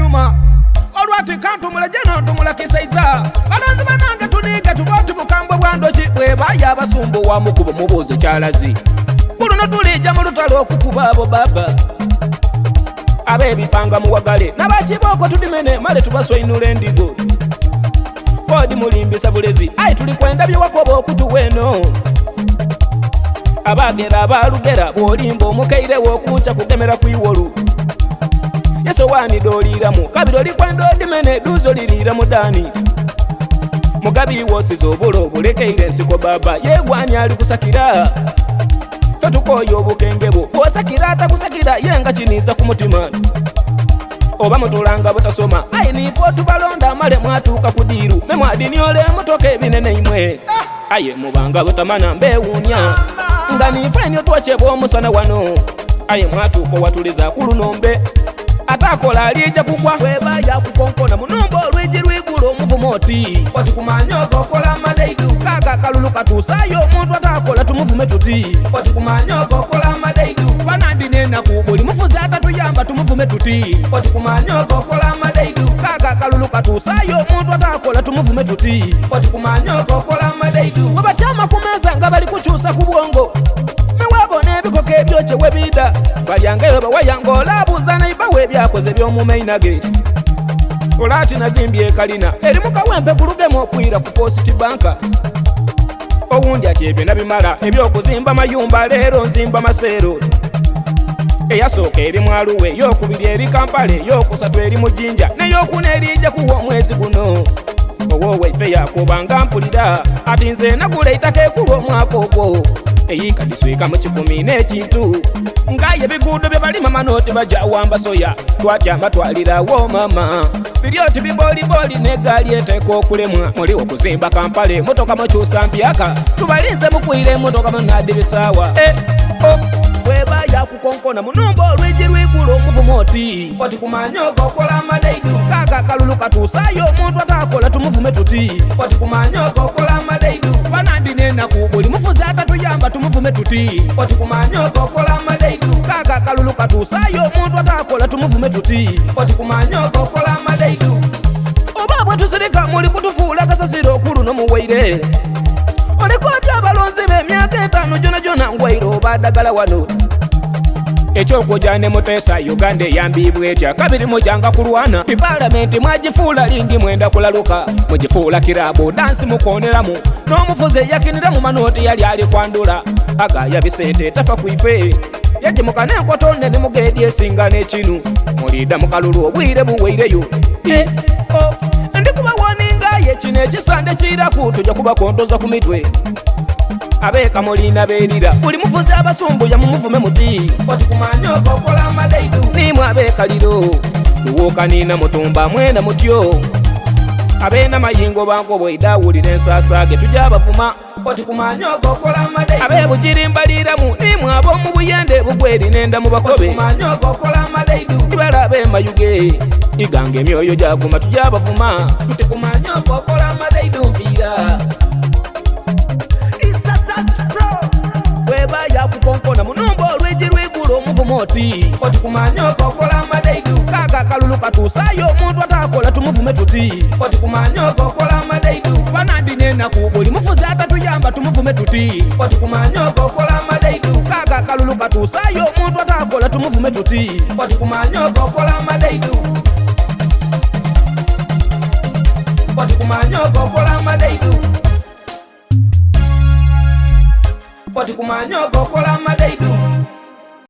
munuma olwati kantu mulejeno tumula kisaiza balonzi banange tuniga tuboti bukambwe bwandoki bwebaya abasumbu wa mukubo mubuuzo kyalazi kuluno tulija mu lutalo okukuba abo baba abebipanga muwagale n'abakiboko tudimene male tubaswainula endigo kodi mulimbisa bulezi ayi tuli kwenda byewakoba okutuweno abagera abalugera bwolimba omukairewo okunca kugemera kwiwolu yesowani doliramu kabiro likwenda odimene duzo lirira mudani mugabi wosizo obulo bulekeire ensiko baba yegwanya ali kusakira fetukoyo obukengebo bwosakira atakusakira yenga kiniza ku mutima oba mutulanga butasoma ayi nifo tubalonda male mwatuuka ku diiru memwadiniole mutoka ebinene imwe aye mubanga butamana mbewunya nga nifenyo twacebwa omusana wano aye mwatuuka watuliza ku lunombe atakola alija kugwa webaya kukonkona munumba olwiji lwigula omuvumo oti oti kumanyoko okola amadeidu kaka kalulu katusayo omuntu atakola tumuvume tuti oti kumanyoko okola amadeidu banandinena kubuli mufuzi atatuyamba tumuvume tuti oti kumanyoko okola amadeidu kaka kalulu katusayo omuntu atakola tumuvume tuti oti kumanyoko okola amadeidu wabachama kumeza nga bali kuchusa ku bwongo mewabona ebikoko ebyoce webida balyangeyo bawayangola buzana ibawe ebyakoze by'omumainage olati nazimbye kalina eri mukawempe kulugemu okwira ku post banka owundi ati ebyo nabimala ebyokuzimba mayumba leero nzimba masero eyasooka eri mwaluwe yokubiri eri kampale yokusatu eri mujinja neyokuna erija kuwa omwezi guno owowe ife yakubanga mpulira ati nze nagula itaka ekulwa omwaka ogwo eyikadiswika mu 10 n'ekintu ngaye ebiguudo bye balima manoti baja wamba soya twatyamba twalirawo mama biryoti biboliboli n'eggaali eteeka okulemwa muli okuzimba kampale motoka mukyusa mpyaka tubalinze mukwire emotoka munadde bisaawa weba yakukonkona munumba olwiji lwigula omuvumo oti kumanyoko okola amadeidu kaka kalulu katusayo omuntu atakola tumuvume tuti oti kumanyoko okola amadeidu banandinena kubuli mufuzi atatuyamba tumuvume tuti oti kumanyoko okola amadeidu kaka kalulu katusayo omuntu atakola tumuvume tuti oti kumanyoko okola amadeidu obabwe tusirika muli kutufuula kasasiro okulu nomuwaire olikoti abalonzi b'emyaka 5 jona ngwairo badagala wano ekyokujane mutesa Uganda eyambibwa etya kabiri mujanga kulwana ipalamenti mwagifuula lingi mwenda kulaluka mugifuula kirabu dansi mukoneramu n'omufuzi yakinira mu manoti yali ali kwandula agaya bisente tafa kwife yagimuka n'enkoto nene mugedi esinga n'ekinu mulida mukalulu obwire buweireyo ndikuba woninga yekino ekisande kiraku tujja kubakontoza ku mitwe abeka mulina berira buli mufuzi abasumbuya mumuvume muti oti kumanyoko okola amadeidu nimwe abekaliro luwokanina mutumba mwena mutyo abena mayingo bankobo idawulira ensasage tujja abavuma oti kumanyoko okola amadeidu abebugirimbaliramu nimwe ab'omu buyende bugweri nenda mu bakobe kumanyoko okola amadeidu ibala abemayuge iganga emyoyo gyavuma tujja abavuma tuti kumanyoko okola amadeidu mpira weba yakukonkona munumba olwiji lwigula omuvumo oti kumanyoko okola amadeidu kaka kalulu katusayo omuntu atakola tumuvume tuti oti kumanyoko okola amadeidu banandinena kubuli mufuzi atatuyamba tumuvume tuti oti kumanyoko okola amadeidu kaka kalulu katusayo omuntu atakola tumuvume tuti oti kumanyoko okola amadeidu oti kumanyoko okola amadeidu oti kumanyoko okola amadeidu